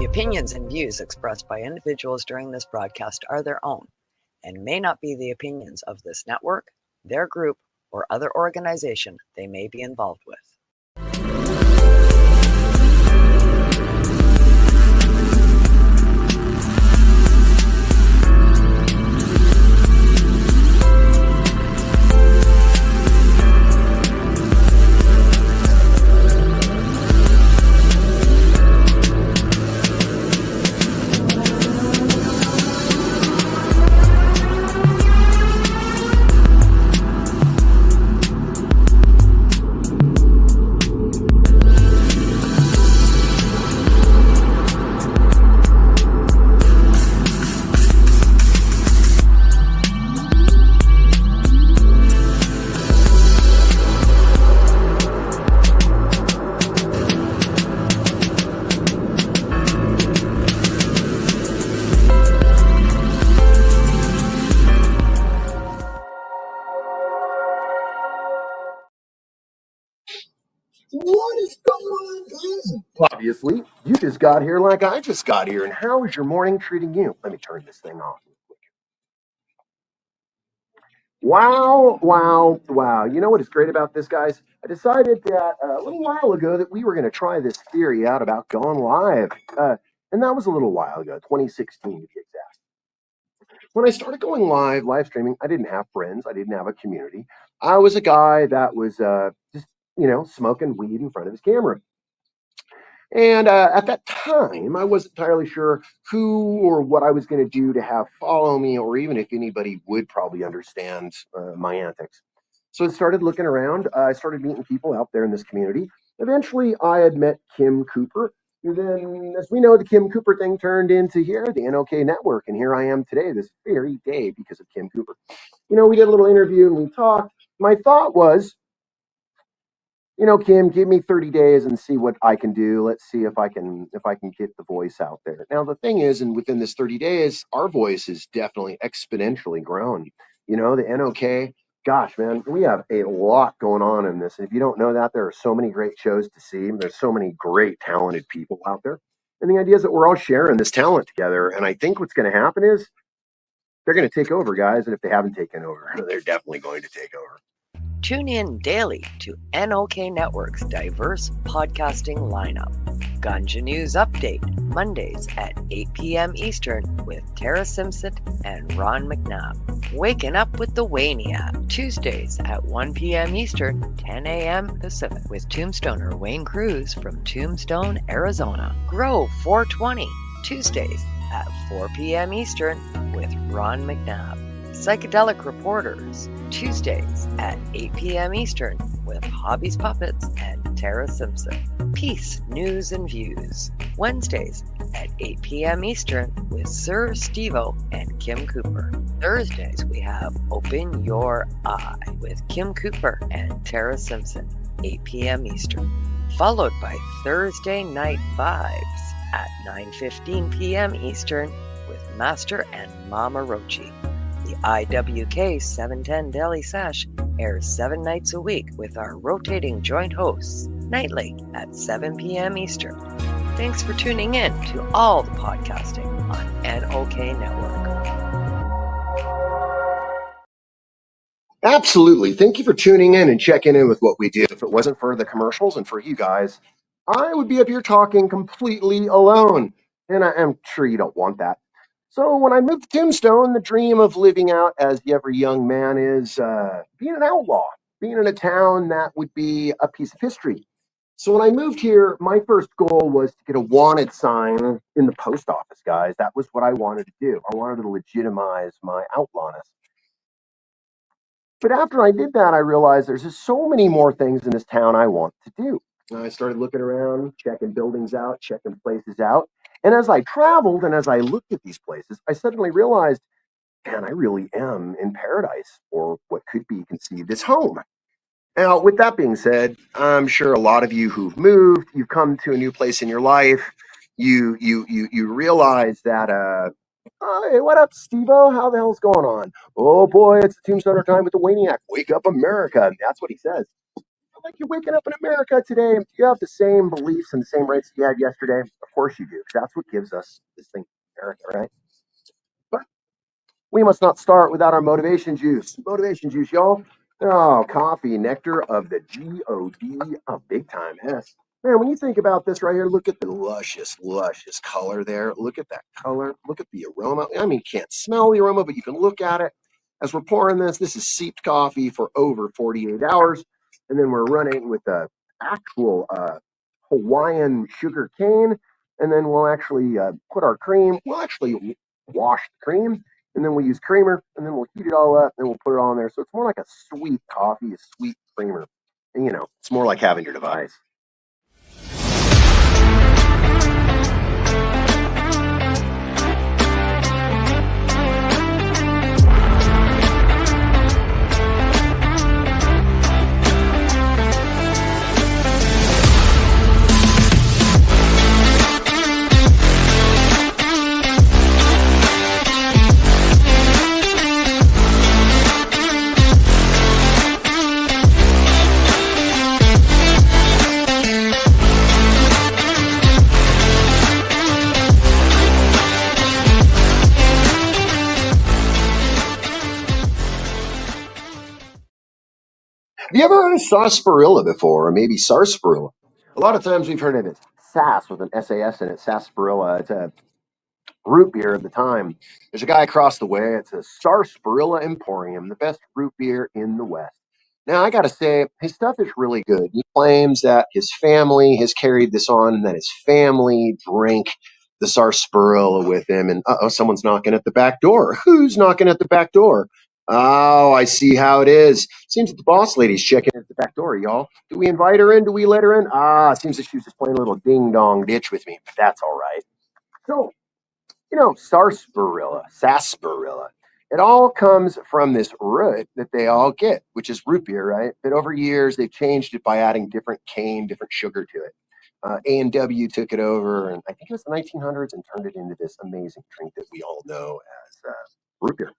The opinions and views expressed by individuals during this broadcast are their own and may not be the opinions of this network, their group, or other organization they may be involved with. What is going on, guys? Obviously, you just got here like I just got here. And how is your morning treating you? Let me turn this thing off real quick. Wow. You know what is great about this, guys? I decided that a little while ago that we were going to try this theory out about going live. And that was a little while ago, 2016 to be exact. When I started going live streaming, I didn't have friends. I didn't have a community. I was a guy that was just, smoking weed in front of his camera. And at that time, I wasn't entirely sure who or what I was going to do to have follow me, or even if anybody would probably understand my antics. So I started looking around. I started meeting people out there in this community. Eventually, I had met Kim Cooper. And then, as we know, the Kim Cooper thing turned into here, the NOK Network. And here I am today, this very day, because of Kim Cooper. We did a little interview and we talked. My thought was, Kim, give me 30 days and see what I can do. Let's see if I can get the voice out there. Now, the thing is, and within this 30 days, our voice is definitely exponentially grown. The NOK, gosh, man, we have a lot going on in this. And if you don't know that, there are so many great shows to see. There's so many great, talented people out there. And the idea is that we're all sharing this talent together. And I think what's going to happen is they're going to take over, guys. And if they haven't taken over, they're definitely going to take over. Tune in daily to NOK Network's diverse podcasting lineup. Ganja News Update, Mondays at 8 p.m. Eastern with Tara Simpson and Ron McNabb. Waking Up with the Wayniac, Tuesdays at 1 p.m. Eastern, 10 a.m. Pacific with Tombstoner Wayne Cruz from Tombstone, Arizona. Grow 420, Tuesdays at 4 p.m. Eastern with Ron McNabb. Psychedelic Reporters, Tuesdays at 8 p.m. Eastern with Hobbies Puppets and Tara Simpson. Peace, News and Views, Wednesdays at 8 p.m. Eastern with Sir Steve-O and Kim Cooper. Thursdays we have Open Your Eye with Kim Cooper and Tara Simpson, 8 p.m. Eastern. Followed by Thursday Night Vibes at 9:15 p.m. Eastern with Master and Mama Rochi. The IWK 710 Daily Sesh airs 7 nights a week with our rotating joint hosts, nightly at 7 p.m. Eastern. Thanks for tuning in to all the podcasting on NOK Network. Absolutely. Thank you for tuning in and checking in with what we do. If it wasn't for the commercials and for you guys, I would be up here talking completely alone. And I'm sure you don't want that. So when I moved to Tombstone, the dream of living out as every young man is being an outlaw, being in a town that would be a piece of history. So when I moved here, my first goal was to get a wanted sign in the post office, guys. That was what I wanted to do. I wanted to legitimize my outlawness. But after I did that, I realized there's just so many more things in this town I want to do. And I started looking around, checking buildings out, checking places out. And as I traveled and as I looked at these places, I suddenly realized, man, I really am in paradise, or what could be conceived as home. Now, with that being said, I'm sure a lot of you who've moved, you've come to a new place in your life, you realize that, hey, what up, Steve-O? How the hell's going on? Oh boy, it's the Tombstoner time with the Wayniac. Wake up, America. That's what he says. like you're waking up in America today. Do you have the same beliefs and the same rights you had yesterday? Of course you do, because that's what gives us this thing, America, right? But we must not start without our motivation juice. Motivation juice, y'all. Oh, coffee, nectar of the God, a big time S. Man, when you think about this right here, look at the luscious, luscious color there. Look at that color. Look at the aroma. I mean, you can't smell the aroma, but you can look at it. As we're pouring this, this is seeped coffee for over 48 hours. And then we're running with the actual Hawaiian sugar cane. And then we'll actually put our cream. We'll actually wash the cream, and then we'll use creamer, and then we'll heat it all up, and we'll put it all in there. So it's more like a sweet coffee, a sweet creamer. And, it's more like having your device. Have you ever heard of sarsaparilla before, or maybe sarsaparilla? A lot of times we've heard of it sass with an SAS in it, sarsaparilla. It's a root beer of the time. There's a guy across the way. It's a Sarsaparilla Emporium, the best root beer in the West. Now, I got to say, his stuff is really good. He claims that his family has carried this on and that his family drank the sarsaparilla with him. And someone's knocking at the back door. Who's knocking at the back door? Oh, I see how it is. Seems that the boss lady's checking at the back door, y'all. Do we invite her in? Do we let her in? Seems that she was just playing a little ding dong ditch with me, but that's all right. So, sarsaparilla. It all comes from this root that they all get, which is root beer, right? But over years, they've changed it by adding different cane, different sugar to it. A&W took it over, and I think it was the 1900s, and turned it into this amazing drink that we all know as root beer.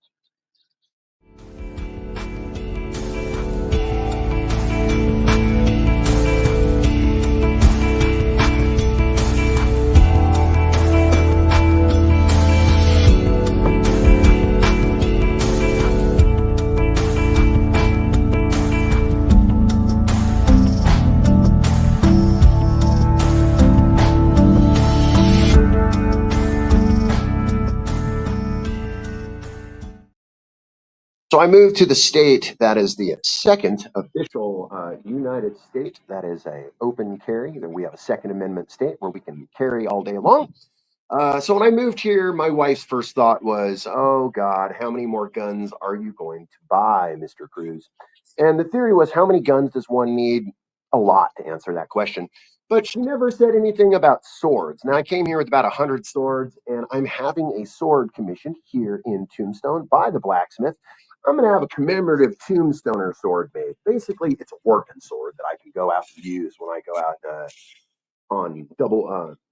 So I moved to the state that is the second official United States that is a open carry. Then we have a Second Amendment state where we can carry all day long. So when I moved here, my wife's first thought was, "Oh God, how many more guns are you going to buy, Mr. Cruz?" And the theory was, how many guns does one need? A lot to answer that question. But she never said anything about swords. Now I came here with about 100 swords, and I'm having a sword commissioned here in Tombstone by the blacksmith. I'm going to have a commemorative tombstoner sword made. Basically, it's a working sword that I can go out and use when I go out on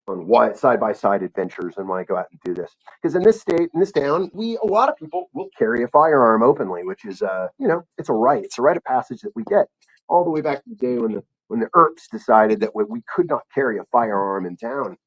on side by side adventures, and when I go out and do this. Because in this state, in this town, a lot of people will carry a firearm openly, which is it's a right. It's a rite of passage that we get all the way back to the day when the Earps decided that we could not carry a firearm in town.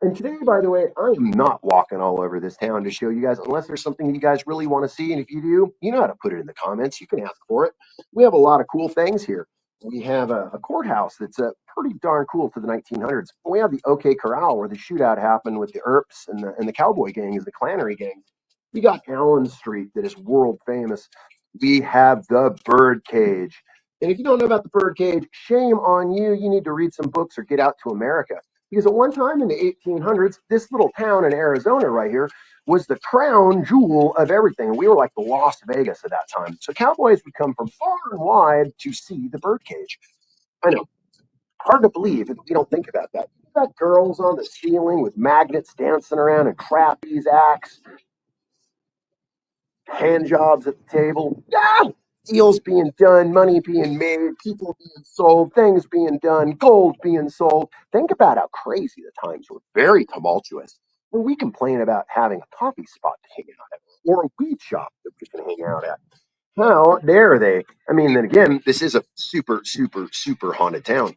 And today, by the way, I am not walking all over this town to show you guys, unless there's something you guys really want to see. And if you do, you know how to put it in the comments. You can ask for it. We have a lot of cool things here. We have a courthouse that's pretty darn cool to the 1900s. We have the OK Corral, where the shootout happened with the Earps and the cowboy gangs, the clannery gangs. We got Allen Street, that is world famous. We have the Birdcage. And if you don't know about the Birdcage, shame on you. You need to read some books or get out to America. Because at one time in the 1800s, this little town in Arizona right here was the crown jewel of everything. We were like the Las Vegas at that time. So cowboys would come from far and wide to see the Birdcage. I know, hard to believe if we don't think about that. You've got girls on the ceiling with magnets dancing around and trapeze acts, hand jobs at the table. Deals being done, money being made, people being sold, things being done, gold being sold. Think about how crazy the times were. Very tumultuous. And we complain about having a coffee spot to hang out at, or a weed shop that we can hang out at. How dare they? I mean, then again, this is a super, super, super haunted town.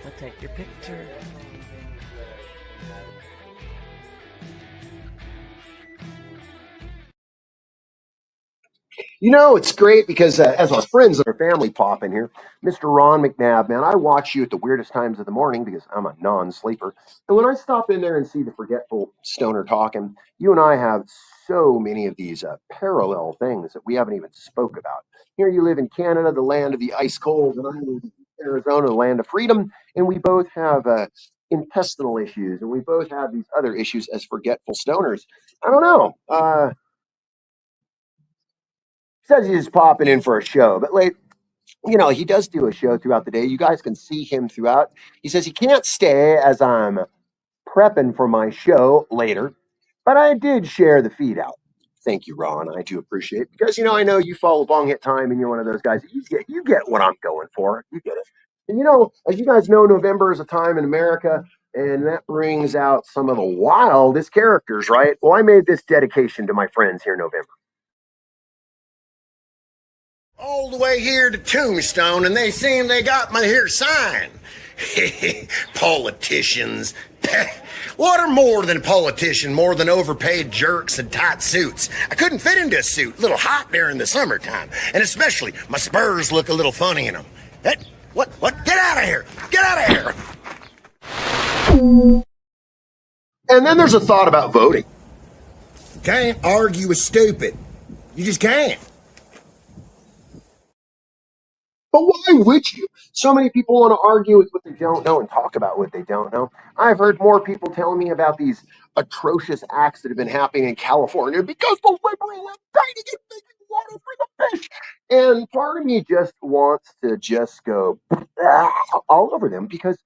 I'll take your picture. You know, it's great because as our friends and our family pop in here, Mr. Ron McNabb, man, I watch you at the weirdest times of the morning because I'm a non-sleeper. And when I stop in there and see the forgetful stoner talking, you and I have so many of these parallel things that we haven't even spoke about. Here you live in Canada, the land of the ice cold, and I live in Arizona, the land of freedom, and we both have intestinal issues, and we both have these other issues as forgetful stoners. I don't know. Says he's popping in for a show, but like, you know, he does do a show throughout the day. You guys can see him throughout. He says he can't stay as I'm prepping for my show later, but I did share the feed out. Thank you, Ron. I do appreciate it because I know you follow Bong Hit Time, and you're one of those guys. You get what I'm going for. You get it. And as you guys know, November is a time in America, and that brings out some of the wildest characters, right? Well, I made this dedication to my friends here in November. All the way here to Tombstone, and they seem they got my here sign. Politicians. What are more than politician, more than overpaid jerks and tight suits? I couldn't fit into a suit, a little hot during the summertime, and especially my spurs look a little funny in them. What? Get out of here! Get out of here! And then there's a thought about voting. Can't argue with stupid. You just can't. But why would you? So many people want to argue with what they don't know and talk about what they don't know. I've heard more people telling me about these atrocious acts that have been happening in California because the liberal indicting and making water for the fish. And part of me just wants to just go all over them because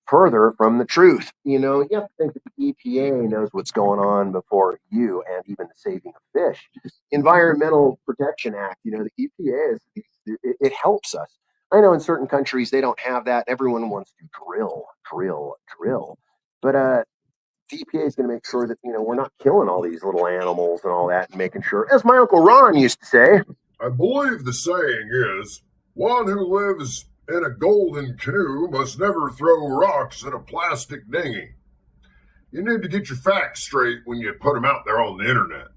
further from the truth. You have to think that the EPA knows what's going on before you and even the saving of fish. Environmental Protection Act, the EPA it helps us. I know in certain countries they don't have that. Everyone wants to drill, drill, drill. But the EPA is going to make sure that we're not killing all these little animals and all that, and making sure, as my uncle Ron used to say, I believe the saying is, one who lives in a golden canoe must never throw rocks at a plastic dinghy. You need to get your facts straight when you put them out there on the internet.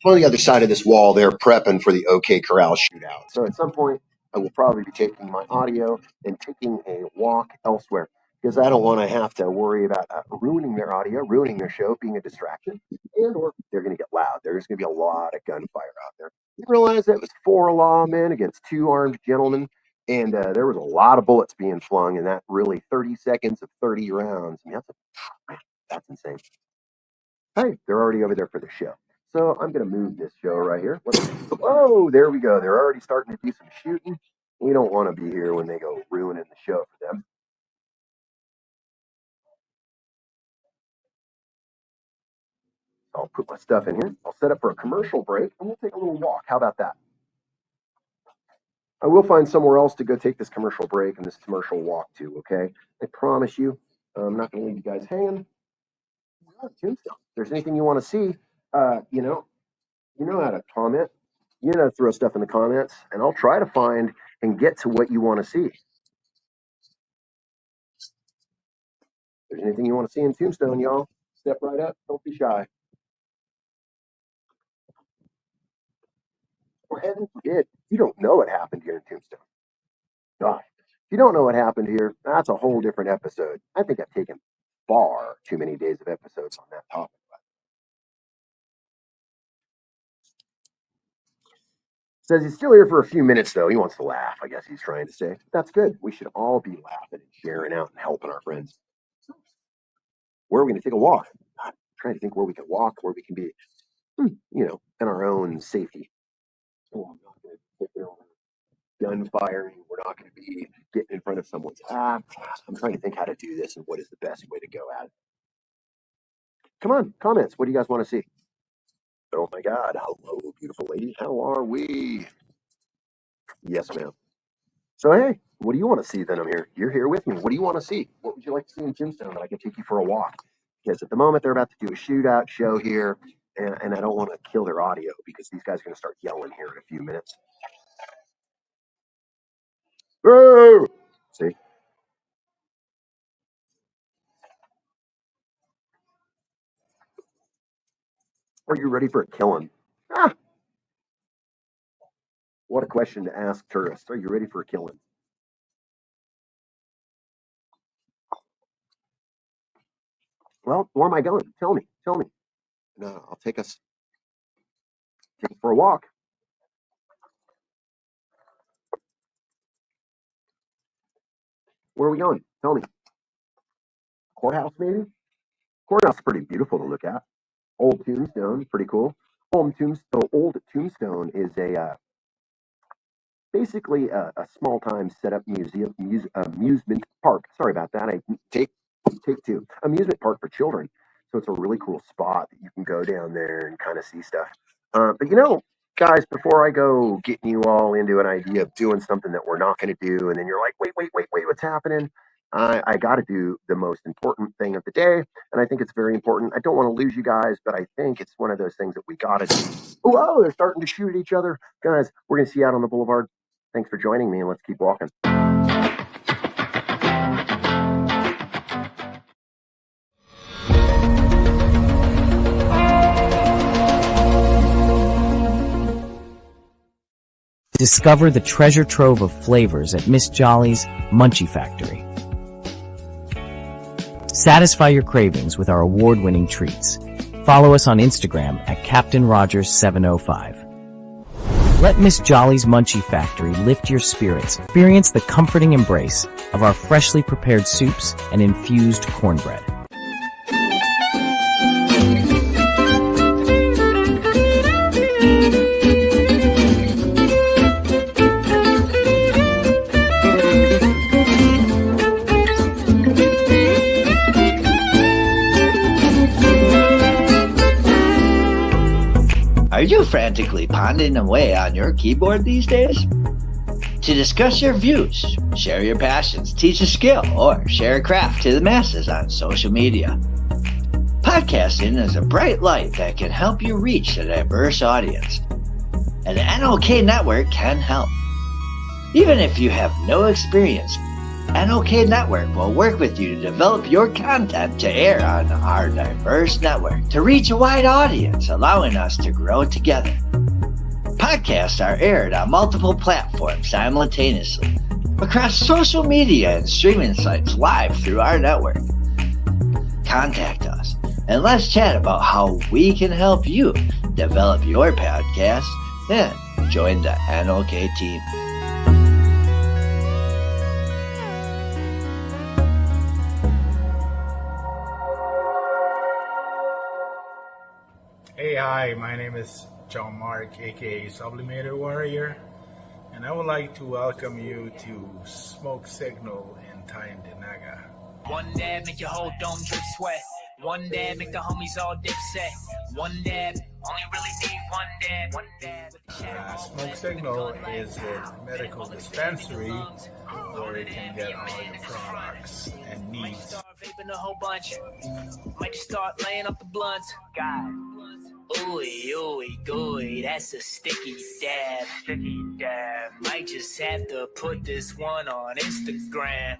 on the other side of this wall, they're prepping for the OK Corral shootout. So at some point, I will probably be taking my audio and taking a walk elsewhere because I don't want to have to worry about ruining their audio, ruining their show, being a distraction, and or they're going to get loud. There's going to be a lot of gunfire out there. You realize that it was 4 lawmen against 2 armed gentlemen, and there was a lot of bullets being flung in that really 30 seconds of 30 rounds. I mean, that's insane. Hey, they're already over there for the show. So I'm going to move this show right here. Whoa, there we go. They're already starting to do some shooting. We don't want to be here when they go ruining the show for them. I'll put my stuff in here. I'll set up for a commercial break and we'll take a little walk. How about that? I will find somewhere else to go take this commercial break and this commercial walk to, okay? I promise you, I'm not going to leave you guys hanging. If there's anything you want to see, you know how to comment. You know how to throw stuff in the comments, and I'll try to find and get to what you want to see. If there's anything you want to see in Tombstone, y'all, step right up. Don't be shy. Or heaven forbid, you don't know what happened here in Tombstone. God, if you don't know what happened here, that's a whole different episode. I think I've taken far too many days of episodes on that topic. Says he's still here for a few minutes, though. He wants to laugh, I guess he's trying to say. That's good. We should all be laughing and sharing out and helping our friends. Where are we going to take a walk? God, I'm trying to think where we can walk, where we can be, in our own safety. Oh, I'm not going to take gunfiring. We're not going to be getting in front of someone's. I'm trying to think how to do this and what is the best way to go at it. Come on, comments. What do you guys want to see? Oh my God. Hello, beautiful lady. How are we? Yes, ma'am. So, hey, what do you want to see then? I'm here. You're here with me. What do you want to see? What would you like to see in Tombstone that I can take you for a walk? Because at the moment, they're about to do a shootout show here, and I don't want to kill their audio because these guys are going to start yelling here in a few minutes. Boo! See? Are you ready for a killing? Ah! What a question to ask tourists. Are you ready for a killing? Well, where am I going? Tell me. Tell me. No, I'll take us for a walk. Where are we going? Tell me. Courthouse, maybe? Courthouse is pretty beautiful to look at. Old Tombstone, pretty cool. Old Tombstone is basically a small time setup amusement park. Sorry about that. I take two. Amusement park for children. So it's a really cool spot that you can go down there and kind of see stuff. But guys, before I go getting you all into an idea of doing something that we're not going to do, and then you're like, wait, what's happening? I got to do the most important thing of the day, and I think it's very important. I don't want to lose you guys, but I think it's one of those things that we got to do. Oh, they're starting to shoot at each other. Guys, we're going to see you out on the boulevard. Thanks for joining me, and let's keep walking. Discover the treasure trove of flavors at Miss Jolly's Munchie Factory. Satisfy your cravings with our award-winning treats. Follow us on Instagram at Captain Rogers 705. Let Miss Jolly's Munchie Factory lift your spirits. Experience the comforting embrace of our freshly prepared soups and infused cornbread. Are you frantically pounding away on your keyboard these days? To discuss your views, share your passions, teach a skill, or share a craft to the masses on social media. Podcasting is a bright light that can help you reach a diverse audience. And the NOK Network can help. Even if you have no experience, NOK Network will work with you to develop your content to air on our diverse network to reach a wide audience, allowing us to grow together. Podcasts are aired on multiple platforms simultaneously across social media and streaming sites live through our network. Contact us and let's chat about how we can help you develop your podcast and join the NOK team. Hey, hi, my name is John Mark, aka Sublimator Warrior, and I would like to welcome you to Smoke Signal in Tyndinaga. One dab make your whole dome drip sweat. One dab make the homies all dip set. One dab, only really need one dab. One dab. Smoke Signal is a medical dispensary where you can get all your products and needs. Start vaping a whole bunch. Might just start laying off the blunts. God. Ooey, ooey, gooey, that's a sticky dab. Sticky dab. Might just have to put this one on Instagram.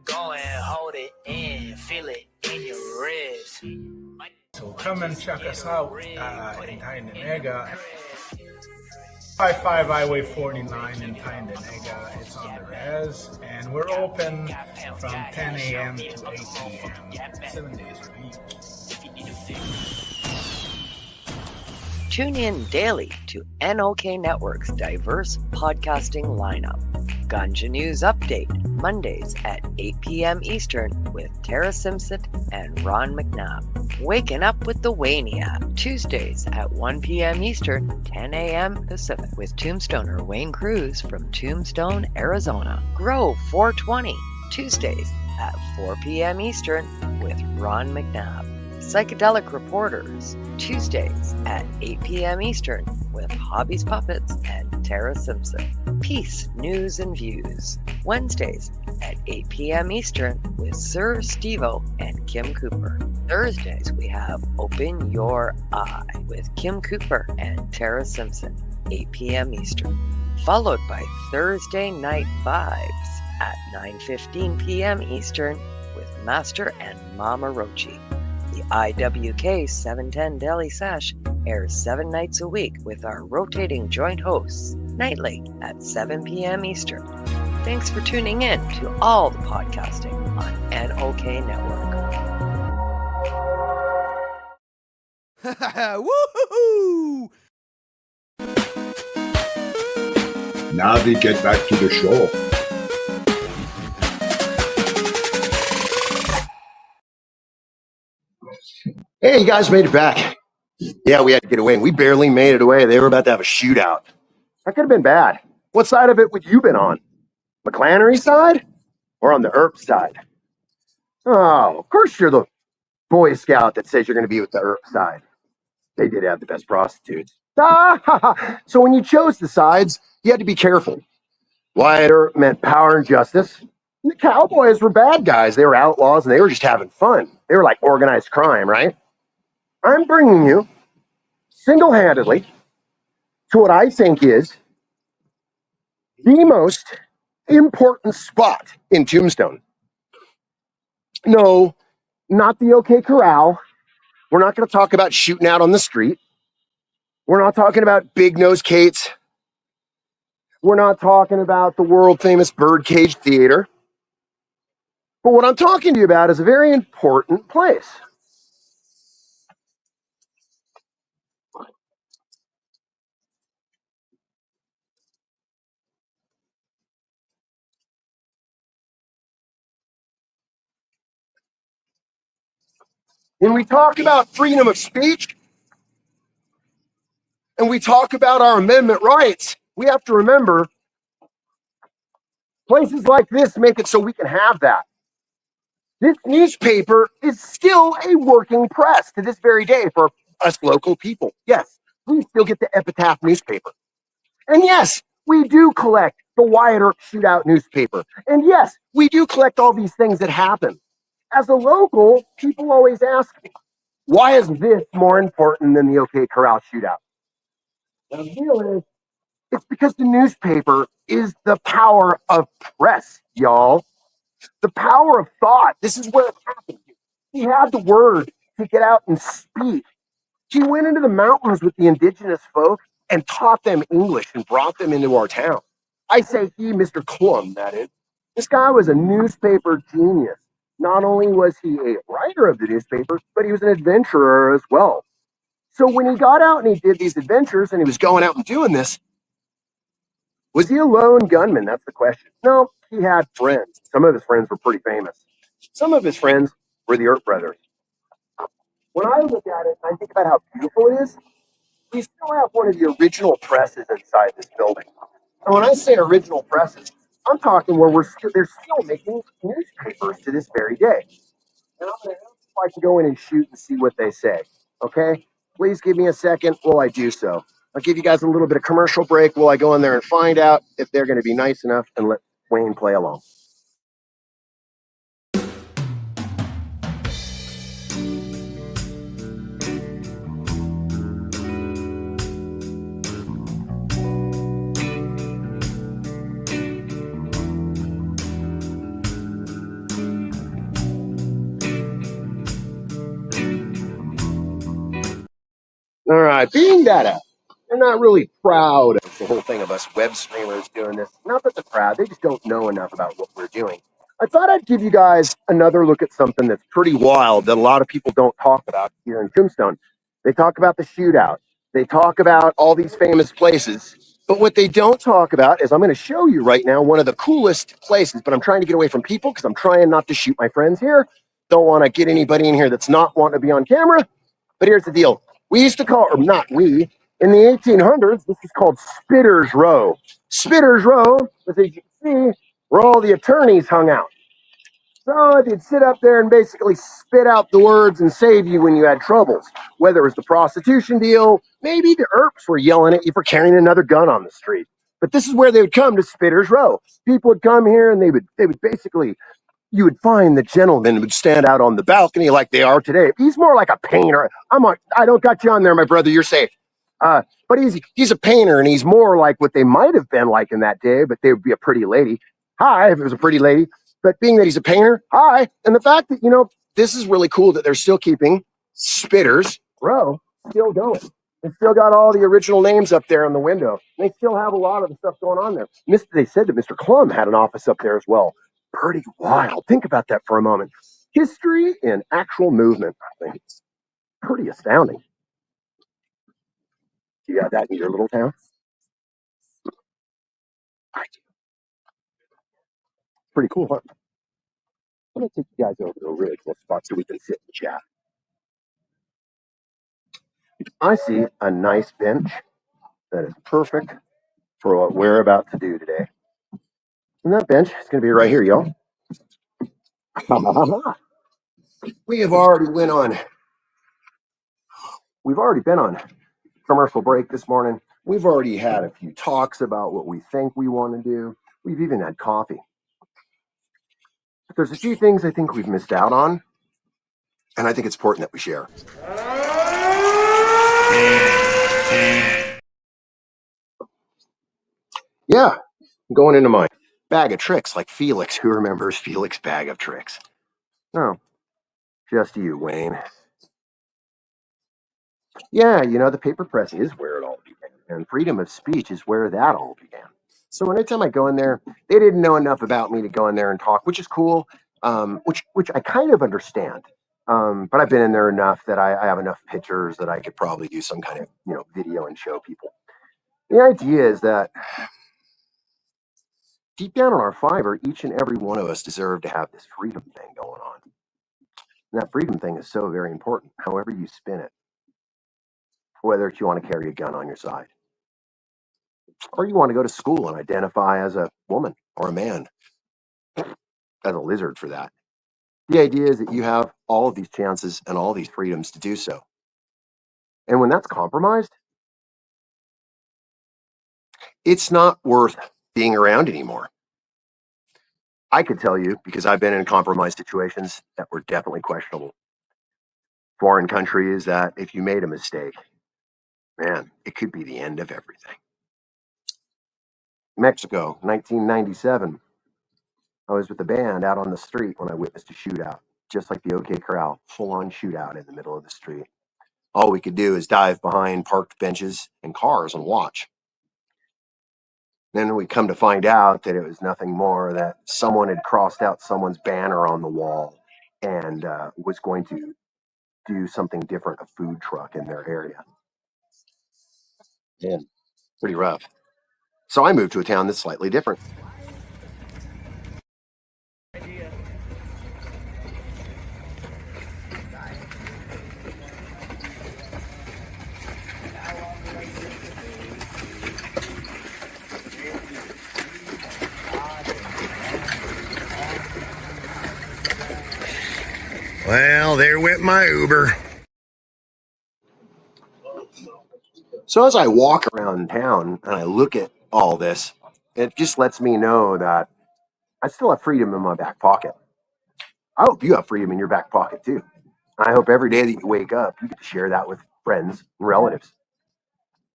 Go and hold it in, feel it in your ribs. So come and check us out in Tyndinaga. 55 Highway 49 in Tyndinaga. It's on the res, and we're open from 10 a.m. to 8 p.m. 7 days a week. Tune in daily to NOK Network's diverse podcasting lineup. Ganja News Update, Mondays at 8 p.m. Eastern with Tara Simpson and Ron McNabb. Waking Up with the Wayniac, Tuesdays at 1 p.m. Eastern, 10 a.m. Pacific with Tombstoner Wayne Cruz from Tombstone, Arizona. Grow 420, Tuesdays at 4 p.m. Eastern with Ron McNabb. Psychedelic Reporters, Tuesdays at 8 p.m. Eastern with Hobbies Puppets and Tara Simpson. Peace, News and Views, Wednesdays at 8 p.m. Eastern with Sir Stevo and Kim Cooper. Thursdays we have Open Your Eye with Kim Cooper and Tara Simpson, 8 p.m. Eastern. Followed by Thursday Night Vibes at 9:15 p.m. Eastern with Master and Mama Rochi. The IWK 710 Daily Sesh airs 7 nights a week with our rotating joint hosts nightly at 7 p.m. Eastern. Thanks for tuning in to all the podcasting on NOK Network. Woohoo! Now we get back to the show. Hey, you guys made it back. Yeah, we had to get away, and we barely made it away. They were about to have a shootout. That could have been bad. What side of it would you been on? McClannery side or on the Earp side? Oh, of course you're the Boy Scout that says you're going to be with the Earp side. They did have the best prostitutes. So when you chose the sides, you had to be careful. Wyatt Earp meant power and justice. And the Cowboys were bad guys. They were outlaws, and they were just having fun. They were like organized crime, right? I'm bringing you single-handedly to what I think is the most important spot in Tombstone. No, not the OK Corral. We're not going to talk about shooting out on the street. We're not talking about Big Nose Kate's. We're not talking about the world-famous Birdcage Theater. But what I'm talking to you about is a very important place. When we talk about freedom of speech and we talk about our amendment rights, we have to remember places like this make it so we can have that. This newspaper is still a working press to this very day for us local people. Yes, we still get the Epitaph newspaper. And yes, we do collect the Wyatt Earp Shootout newspaper. And yes, we do collect all these things that happen. As a local, people always ask me, why is this more important than the OK Corral shootout? The deal is, it's because the newspaper is the power of press, y'all. The power of thought. This is where it happened. He had the word to get out and speak. He went into the mountains with the indigenous folk and taught them English and brought them into our town. I say he, Mr. Clum, that is. This guy was a newspaper genius. Not only was he a writer of the newspaper, but he was an adventurer as well. So when he got out and he did these adventures and he was going out and doing this, was he a lone gunman? That's the question. No, he had friends. Some of his friends were pretty famous. Some of his friends were the Earp brothers. When I look at it and I think about how beautiful it is, we still have one of the original presses inside this building. And when I say original presses, I'm talking where they're still making newspapers to this very day. And I'm going to ask if I can go in and shoot and see what they say. Okay? Please give me a second while I do so. I'll give you guys a little bit of commercial break while I go in there and find out if they're going to be nice enough and let Wayne play along. All right, being that they're not really proud of the whole thing of us web streamers doing this. Not that they're proud, they just don't know enough about what we're doing. I thought I'd give you guys another look at something that's pretty wild that a lot of people don't talk about here in Tombstone. They talk about the shootout. They talk about all these famous places. But what they don't talk about is I'm going to show you right now one of the coolest places, but I'm trying to get away from people because I'm trying not to shoot my friends here. Don't want to get anybody in here that's not wanting to be on camera. But here's the deal. We used to call, or not we, in the 1800s, this is called Spitter's Row. Spitter's Row was, as you can see, where all the attorneys hung out. So they'd sit up there and basically spit out the words and save you when you had troubles. Whether it was the prostitution deal, maybe the ERPs were yelling at you for carrying another gun on the street. But this is where they would come to Spitter's Row. People would come here and they would basically, you would find the gentleman would stand out on the balcony like they are today. He's more like a painter. I don't got you on there, my brother. You're safe. But he's a painter, and he's more like what they might have been like in that day, but they would be a pretty lady. Hi, if it was a pretty lady. But being that he's a painter, hi. And the fact that, this is really cool that they're still keeping Spitter's Row still going. They still got all the original names up there on the window. They still have a lot of the stuff going on there. They said that Mr. Klum had an office up there as well. Pretty wild. Think about that for a moment. History in actual movement, I think. It's pretty astounding. You got that in your little town? Pretty cool, huh? I'm going to take you guys over to a really cool spot so we can sit and chat. I see a nice bench that is perfect for what we're about to do today. And that bench is going to be right here, y'all. We've already been on commercial break this morning. We've already had a few talks about what we think we want to do. We've even had coffee. But there's a few things I think we've missed out on, and I think it's important that we share. Yeah, I'm going into my bag of tricks like Felix. Who remembers Felix' bag of tricks? No, just you, Wayne. Yeah, the paper press is where it all began, and freedom of speech is where that all began. So anytime I go in there, they didn't know enough about me to go in there and talk, which is cool, which I kind of understand. But I've been in there enough that I have enough pictures that I could probably do some kind of video and show people. The idea is that deep down on our fiber, each and every one of us deserve to have this freedom thing going on. And that freedom thing is so very important, however you spin it. Whether you want to carry a gun on your side, or you want to go to school and identify as a woman or a man, as a lizard for that. The idea is that you have all of these chances and all these freedoms to do so. And when that's compromised, it's not worth being around anymore. I could tell you, because I've been in compromised situations that were definitely questionable. Foreign countries that if you made a mistake, man, it could be the end of everything. Mexico, 1997. I was with the band out on the street when I witnessed a shootout, just like the OK Corral, full-on shootout in the middle of the street. All we could do is dive behind parked benches and cars and watch. Then we come to find out that it was nothing more that someone had crossed out someone's banner on the wall and was going to do something different, a food truck in their area. Man, pretty rough. So I moved to a town that's slightly different. Well, there went my Uber. So as I walk around town and I look at all this, it just lets me know that I still have freedom in my back pocket. I hope you have freedom in your back pocket too. I hope every day that you wake up, you get to share that with friends and relatives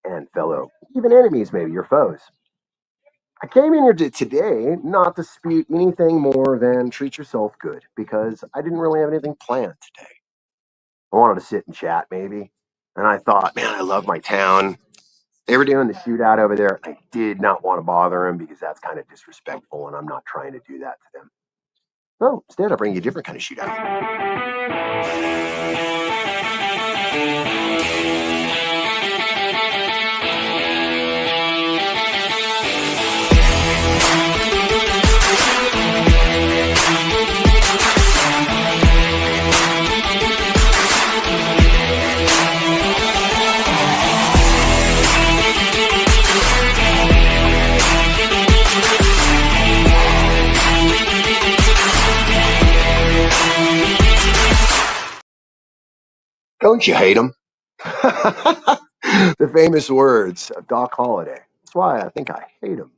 and fellow, even enemies, maybe your foes. I came in here today not to speak anything more than treat yourself good, because I didn't really have anything planned today. I wanted to sit and chat maybe. And I thought, man, I love my town. They were doing the shootout over there. I did not want to bother them because that's kind of disrespectful, and I'm not trying to do that to them. No, instead I bring you a different kind of shootout. Don't you hate them? The famous words of Doc Holliday. That's why I think I hate them.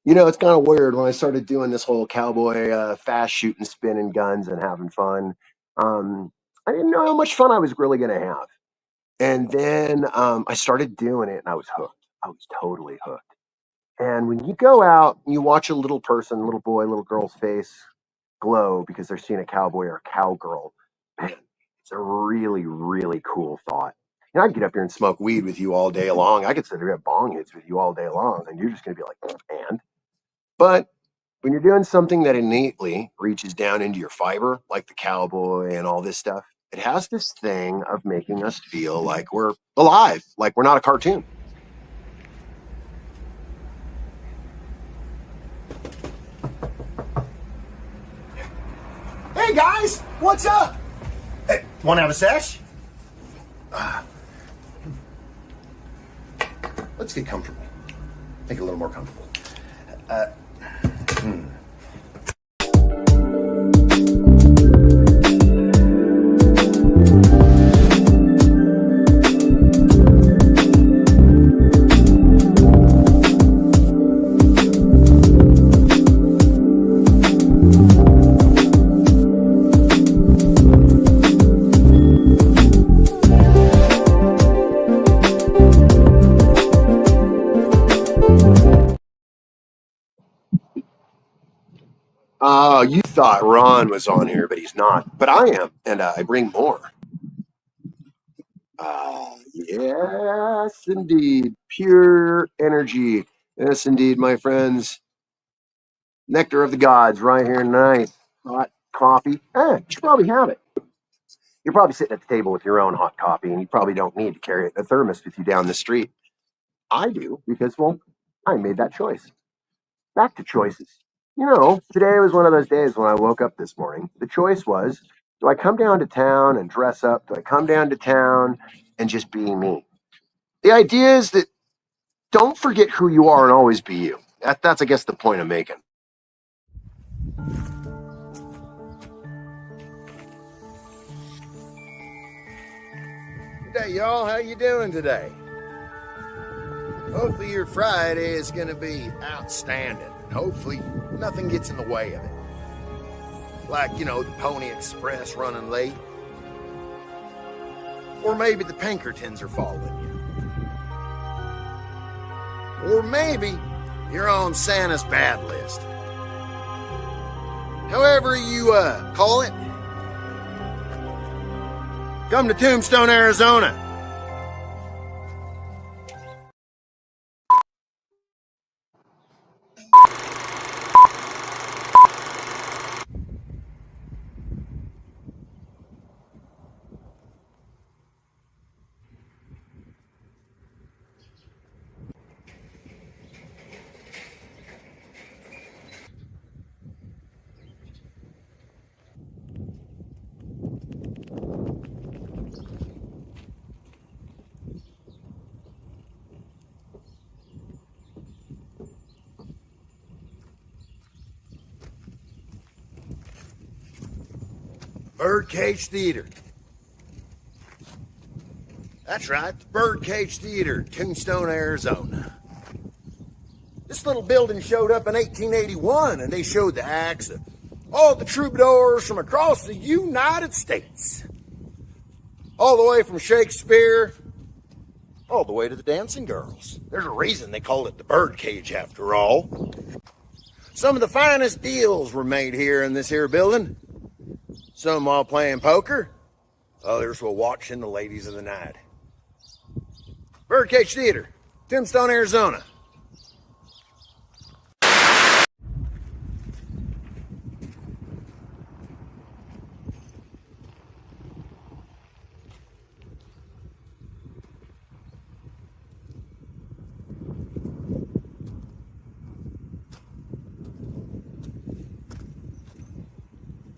You know, it's kind of weird when I started doing this whole cowboy fast shooting, spinning guns and having fun. I didn't know how much fun I was really going to have. And then I started doing it and I was hooked. I was totally hooked. And when you go out and you watch a little person, little boy, little girl's face glow because they're seeing a cowboy or a cowgirl, man, it's a really, really cool thought. You know, I could get up here and smoke weed with you all day long. I could sit here at bong hits with you all day long, and you're just going to be like, and? But when you're doing something that innately reaches down into your fiber, like the cowboy and all this stuff, it has this thing of making us feel like we're alive, like we're not a cartoon. Hey guys, what's up? Hey, want to have a sesh? Let's get comfortable. Make it a little more comfortable. You thought Ron was on here, but he's not. But I am, and I bring more. Yes, indeed. Pure energy. Yes, indeed, my friends. Nectar of the gods right here tonight. Hot coffee. You should probably have it. You're probably sitting at the table with your own hot coffee, and you probably don't need to carry a thermos with you down the street. I do, because, well, I made that choice. Back to choices. You know, today was one of those days when I woke up this morning. The choice was, do I come down to town and dress up? Do I come down to town and just be me? The idea is that don't forget who you are and always be you. That's I guess, the point I'm making. Good day, y'all. How you doing today? Hopefully your Friday is going to be outstanding. Hopefully nothing gets in the way of it. Like, you know, the Pony Express running late. Or maybe the Pinkertons are following you. Or maybe you're on Santa's bad list. However you call it. Come to Tombstone, Arizona. Birdcage Theater. That's right, the Birdcage Theater, Tombstone, Arizona. This little building showed up in 1881, and they showed the acts of all the troubadours from across the United States. All the way from Shakespeare, all the way to the dancing girls. There's a reason they call it the Birdcage, after all. Some of the finest deals were made here in this here building. Some while playing poker, others while watching the ladies of the night. Birdcage Theater, Tombstone, Arizona.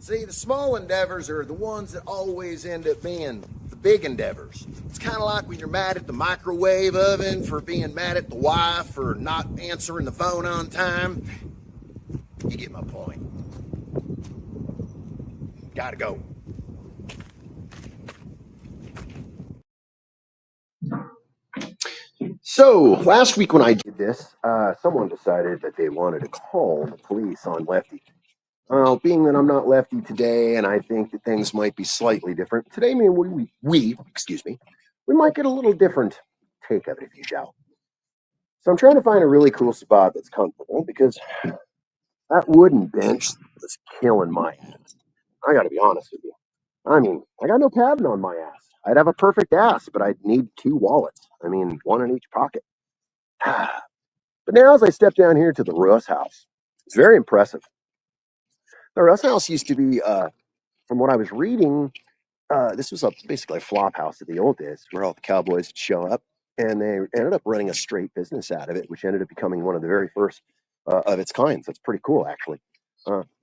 See, the small endeavors are the ones that always end up being the big endeavors. It's kind of like when you're mad at the microwave oven for being mad at the wife for not answering the phone on time. You get my point. Gotta go. So last week when I did this, someone decided that they wanted to call the police on Lefty. Being that I'm not Lefty today, and I think that things might be slightly different today, we might get a little different take of it, if you shall. So I'm trying to find a really cool spot that's comfortable because that wooden bench was killing my ass. I got to be honest with you. I mean, I got no padding on my ass. I'd have a perfect ass, but I'd need 2 wallets. I mean, one in each pocket. But now, as I step down here to the Russ house, it's very impressive. The Russ house used to be, from what I was reading, this was basically a flop house of the old days where all the cowboys would show up, and they ended up running a straight business out of it, which ended up becoming one of the very first of its kind. So it's pretty cool, actually.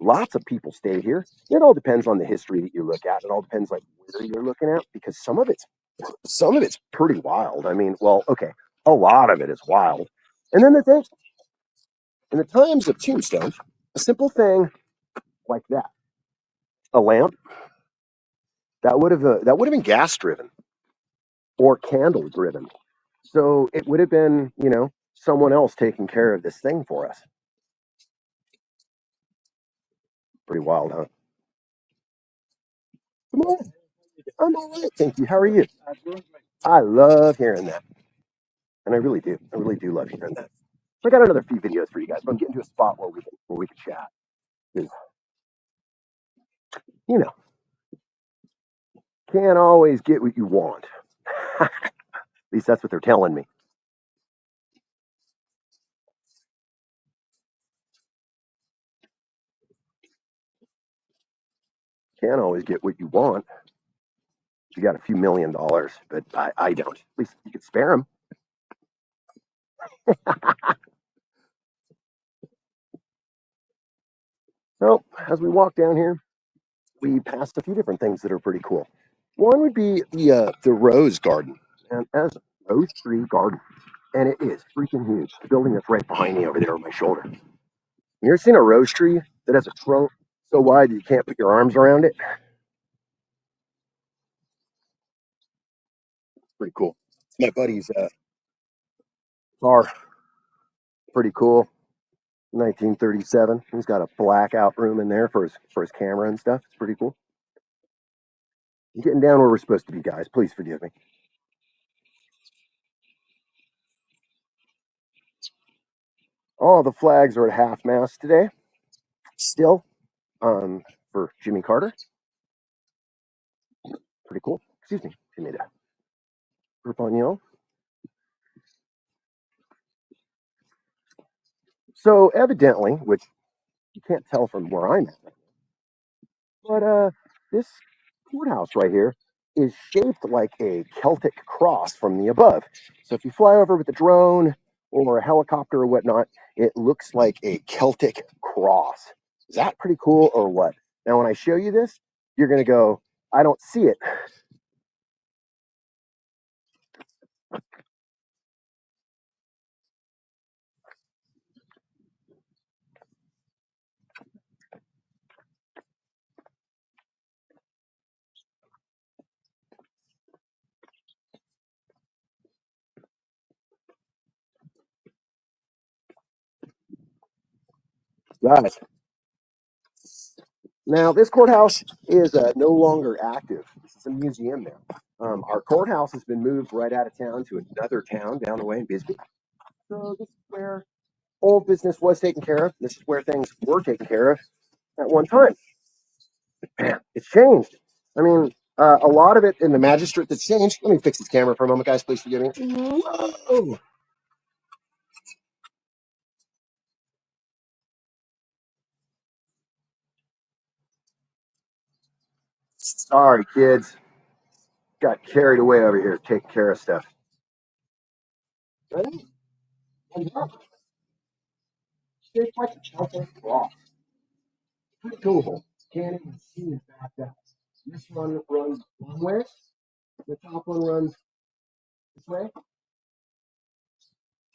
Lots of people stayed here. It all depends on the history that you look at. It all depends like where you're looking at, because some of it's pretty wild. I mean, well, okay, a lot of it is wild. And then the thing, in the times of Tombstone, a simple thing like that, a lamp that would have been gas driven or candle driven. So it would have been, someone else taking care of this thing for us. Pretty wild, huh? Come on. I'm all right, thank you. How are you? I love hearing that. And I really do. I really do love hearing that. So I got another few videos for you guys, but I'm getting to a spot where we can chat. 'Cause, you know, can't always get what you want. At least that's what they're telling me. Can't always get what you want. You got a few $1,000,000, but I don't. At least you could spare them. So as we walk down here, we passed a few different things that are pretty cool. One would be the rose garden, and as a rose tree garden, and it is freaking huge. The building that's right behind me over there on my shoulder. You ever seen a rose tree that has a trunk so wide that you can't put your arms around it? Pretty cool. My buddy's car, pretty cool. 1937. He's got a blackout room in there for his camera and stuff. It's pretty cool. I'm getting down where we're supposed to be, guys. Please forgive me. All the flags are at half mast today. Still, for Jimmy Carter. Pretty cool. Excuse me. Give me that. Perpignan. So evidently, which you can't tell from where I'm at, but this courthouse right here is shaped like a Celtic cross from the above. So if you fly over with a drone or a helicopter or whatnot, it looks like a Celtic cross. Is that pretty cool or what? Now, when I show you this, you're going to go, I don't see it. Guys, now this courthouse is no longer active. This is a museum now. Our courthouse has been moved right out of town to another town down the way in Bisbee. So this is where old business was taken care of. This is where things were taken care of at one time. Man, it's changed. I mean, a lot of it in the magistrate that's changed. Let me fix this camera for a moment, guys. Please forgive me. Whoa. Sorry, kids. Got carried away over here taking care of stuff. Ready? And yeah, it's like a Celtic rock. Pretty cool. Can't even see it back up. This one runs one way. The top one runs this way.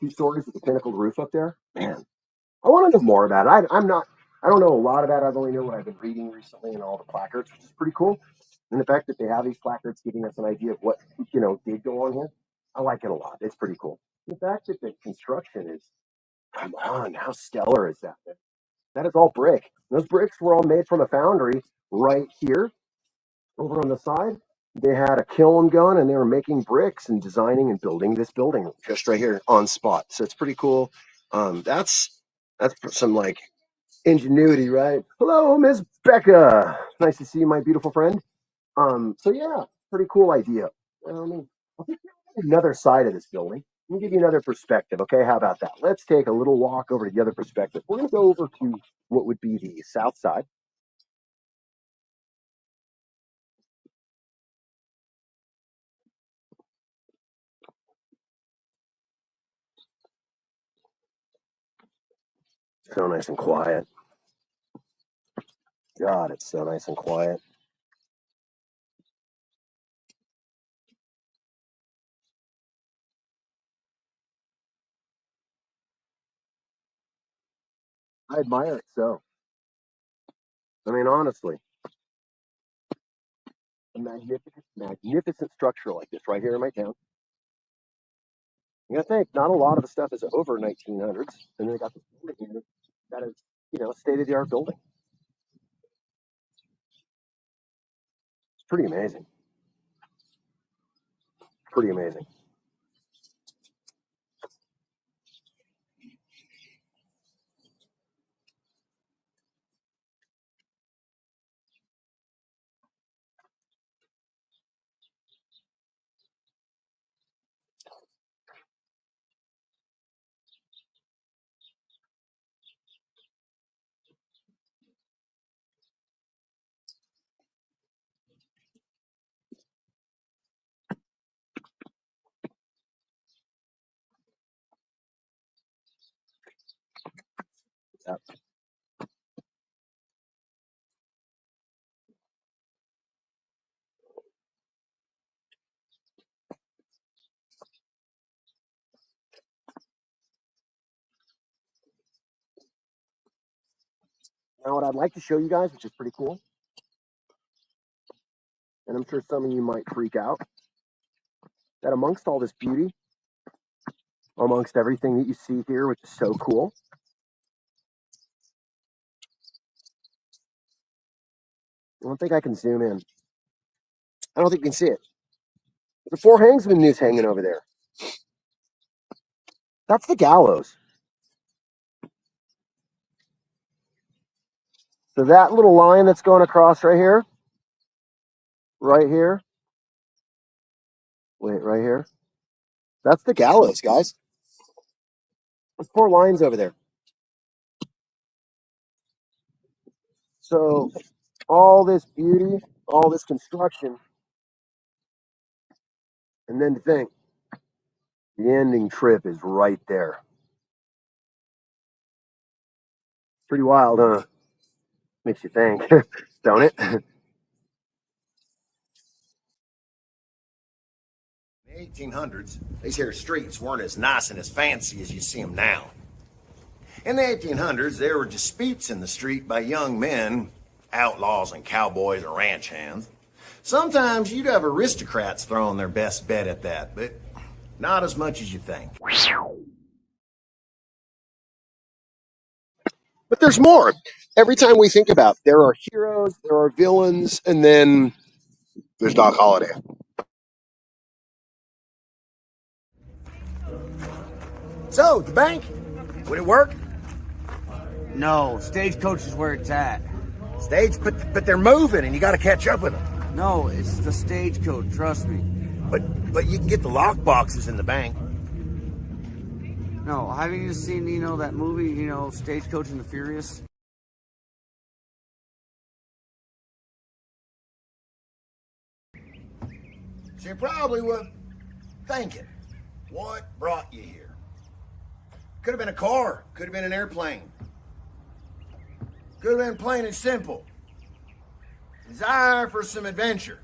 2 stories with a pinnacled roof up there. Man, I want to know more about it. I don't know a lot about it. I've only know what I've been reading recently and all the placards, which is pretty cool. And the fact that they have these placards giving us an idea of what, did go on here, I like it a lot. It's pretty cool. The fact that the construction is, come on, how stellar is that? That is all brick. Those bricks were all made from a foundry right here. Over on the side, they had a kiln going and they were making bricks and designing and building this building just right here on spot. So it's pretty cool. That's some like ingenuity, right? Hello, Miss Becca. Nice to see you, my beautiful friend. So yeah, pretty cool idea. I'll take another side of this building. Let me give you another perspective. Okay, how about that? Let's take a little walk over to the other perspective. We're going to go over to what would be the south side. So nice and quiet. God, it's so nice and quiet. I admire it so. I mean, honestly, a magnificent structure like this right here in my town. You gotta think, not a lot of the stuff is over 1900s, and then they got this building here that is, state-of-the-art building. It's pretty amazing. Pretty amazing. Yeah. Now, what I'd like to show you guys, which is pretty cool, and I'm sure some of you might freak out, that amongst all this beauty, amongst everything that you see here, which is so cool, I don't think I can zoom in. I don't think you can see it. There's a 4 hangsman noose hanging over there. That's the gallows. So that little line that's going across right here, wait, right here, that's the gallows, guys. There's 4 lines over there. So all this beauty, all this construction, and then to think, the ending trip is right there. Pretty wild, huh? Makes you think, don't it? In the 1800s, these here streets weren't as nice and as fancy as you see them now. In the 1800s, there were disputes in the street by young men, outlaws and cowboys or ranch hands. Sometimes you'd have aristocrats throwing their best bet at that, but not as much as you think. But there's more. Every time we think about, there are heroes, there are villains, and then there's Doc Holliday. So, the bank, would it work? No, Stagecoach is where it's at. But they're moving and you gotta catch up with them. No, it's the Stagecoach, trust me. But you can get the lock boxes in the bank. No, haven't you seen, that movie, Stagecoach and the Furious? So you probably were thinking, what brought you here? Could have been a car, could have been an airplane. Could have been plain and simple. Desire for some adventure.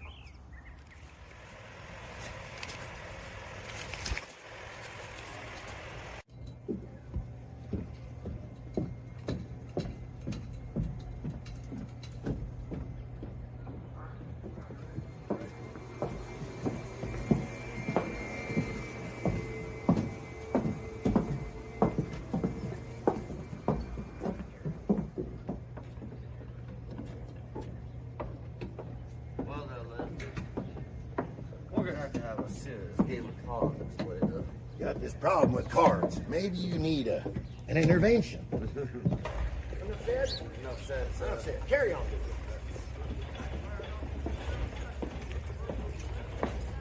Got this problem with cards. Maybe you need an intervention. Enough said? Enough said, sir. Enough said. Carry on.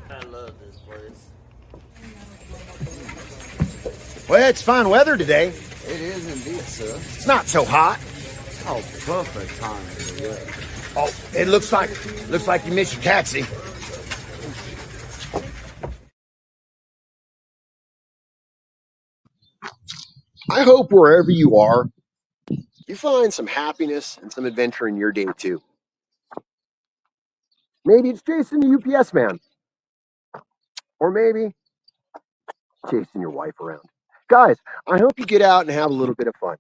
I love this place. Well, it's fine weather today. It is indeed, sir. It's not so hot. Oh, perfect time. Yeah. Oh, it looks like you missed your taxi. I hope wherever you are, you find some happiness and some adventure in your day too. Maybe it's chasing the UPS man. Or maybe chasing your wife around. Guys, I hope you get out and have a little bit of fun.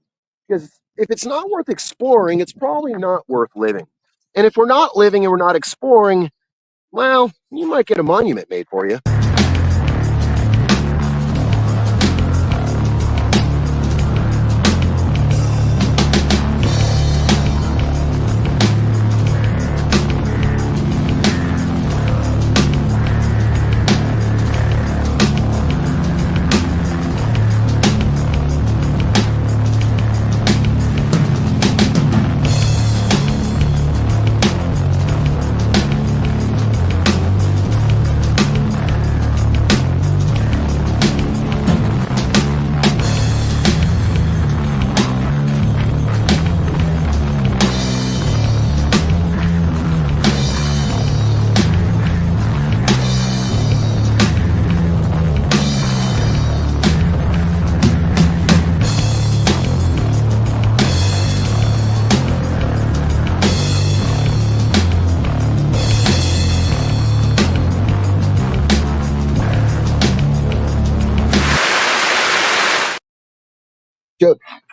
Because if it's not worth exploring, it's probably not worth living. And if we're not living and we're not exploring, well, you might get a monument made for you.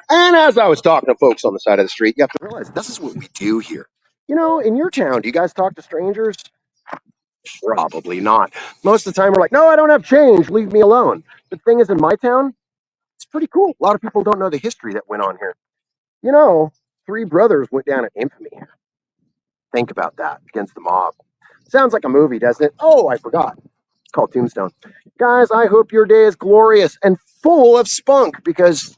And as I was talking to folks on the side of the street, you have to realize this is what we do here. You know, in your town, do you guys talk to strangers? Probably not. Most of the time, we're like, no, I don't have change. Leave me alone. The thing is, in my town, it's pretty cool. A lot of people don't know the history that went on here. You know, 3 brothers went down in infamy. Think about that against the mob. Sounds like a movie, doesn't it? Oh, I forgot. It's called Tombstone. Guys, I hope your day is glorious and full of spunk because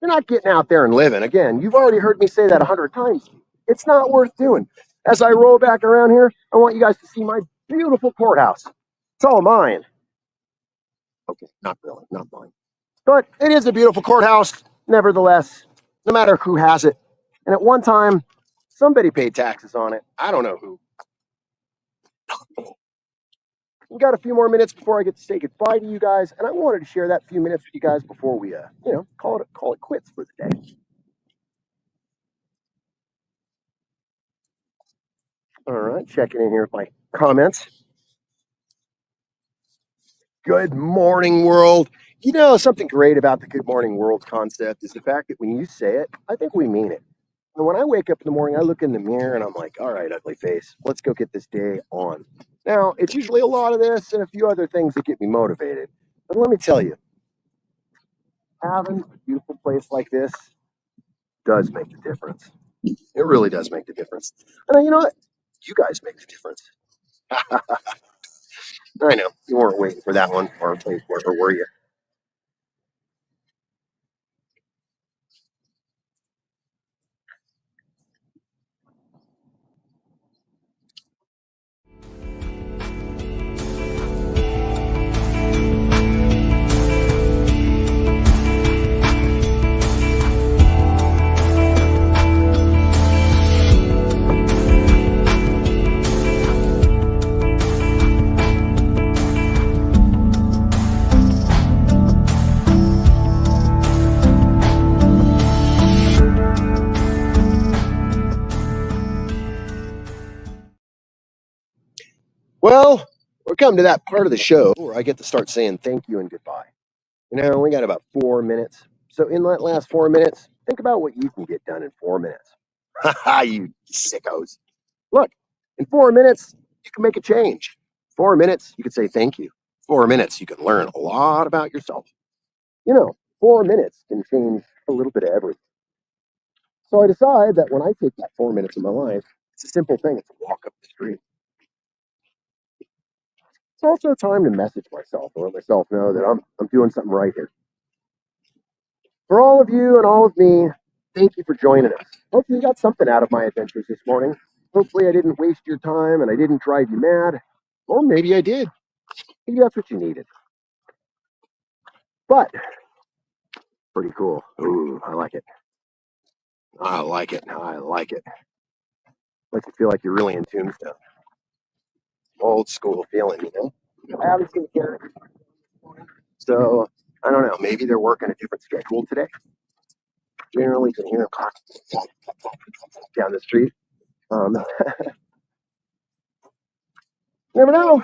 you're not getting out there and living. Again, you've already heard me say that 100 times. It's not worth doing. As I roll back around here, I want you guys to see my beautiful courthouse. It's all mine. Okay, not really, not mine. But it is a beautiful courthouse, nevertheless, no matter who has it. And at one time, somebody paid taxes on it. I don't know who. We got a few more minutes before I get to say goodbye to you guys, and I wanted to share that few minutes with you guys before we, call it quits for the day. All right, checking in here with my comments. Good morning, world. You know, something great about the good morning world concept is the fact that when you say it, I think we mean it. And when I wake up in the morning, I look in the mirror and I'm like, all right, ugly face, let's go get this day on. Now, it's usually a lot of this and a few other things that get me motivated. But let me tell you, having a beautiful place like this does make the difference. It really does make the difference. And you know what? You guys make the difference. I know, you weren't waiting for that one, or were you? Well, we're coming to that part of the show where I get to start saying thank you and goodbye. You know, we got about 4 minutes. So in that last 4 minutes, think about what you can get done in 4 minutes. Ha you sickos. Look, in 4 minutes, you can make a change. 4 minutes, you can say thank you. 4 minutes, you can learn a lot about yourself. You know, 4 minutes can change a little bit of everything. So I decide that when I take that 4 minutes of my life, it's a simple thing. It's a walk up the street. It's also time to message myself and let myself know that I'm doing something right here. For all of you and all of me, thank you for joining us. Hopefully you got something out of my adventures this morning. Hopefully I didn't waste your time and I didn't drive you mad. Or maybe I did. Maybe that's what you needed. But pretty cool. Ooh, I like it. I like it. I like it. Makes you feel like you're really in Tombstone. Old school feeling, you know? I haven't seen Garrett. So I don't know. Maybe they're working a different schedule today. Generally, you can hear them down the street. Never know.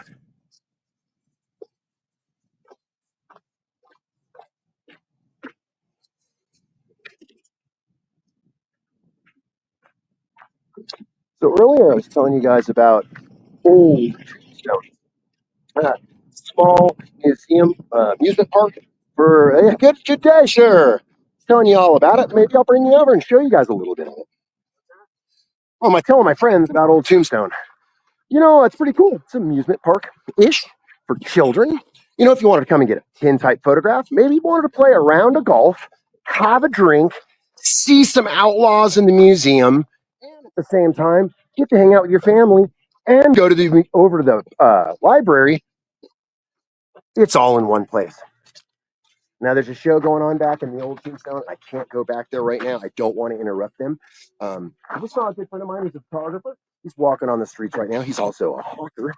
So earlier I was telling you guys about old Tombstone, small museum, amusement park for good day, sure. Telling you all about it. Maybe I'll bring you over and show you guys a little bit of it. Oh, am I telling my friends about Old Tombstone? You know, it's pretty cool. It's an amusement park-ish for children. You know, if you wanted to come and get a tin-type photograph, maybe you wanted to play a round of golf, have a drink, see some outlaws in the museum, and at the same time, get to hang out with your family and go to over to the library. It's all in one place. Now, there's a show going on back in the old Tombstone. I can't go back there right now. I don't want to interrupt them. I just saw a good friend of mine who's a photographer. He's walking on the streets right now. He's also a hawker.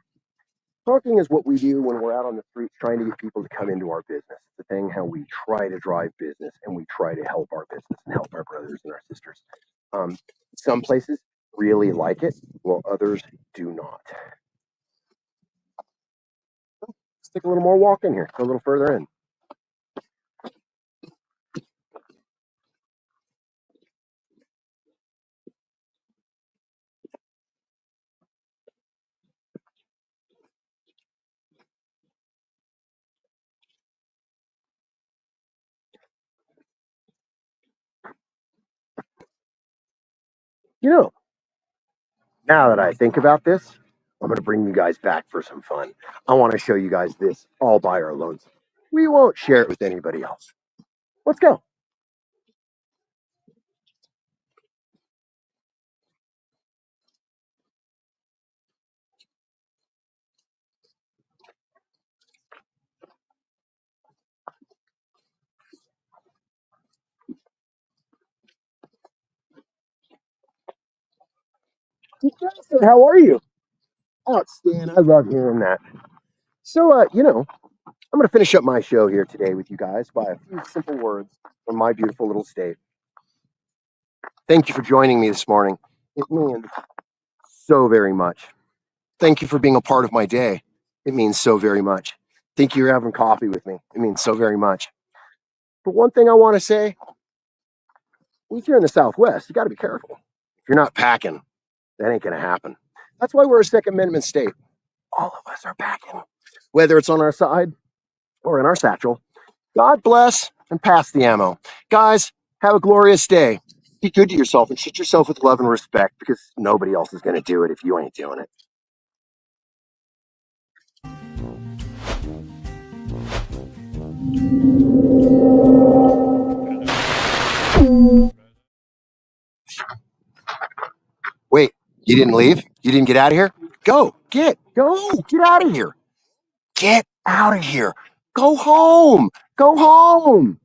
Hawking is what we do when we're out on the streets trying to get people to come into our business. It's the thing how we try to drive business and we try to help our business and help our brothers and our sisters. Some places really like it, while others do not. Let's take a little more walk in here, go a little further in. You know, now that I think about this, I'm going to bring you guys back for some fun. I want to show you guys this all by our lonesome. We won't share it with anybody else. Let's go. Justin, how are you? Outstanding. I love hearing that. So, I'm going to finish up my show here today with you guys by a few simple words from my beautiful little state. Thank you for joining me this morning. It means so very much. Thank you for being a part of my day. It means so very much. Thank you for having coffee with me. It means so very much. But one thing I want to say, if you're in the Southwest, you got to be careful. If you're not packing, that ain't going to happen. That's why we're a Second Amendment state. All of us are packing, whether it's on our side or in our satchel. God bless and pass the ammo. Guys, have a glorious day. Be good to yourself and treat yourself with love and respect because nobody else is going to do it if you ain't doing it. Wait, you didn't leave? You didn't get out of here? Go get out of here. Get out of here. Go home. Go home.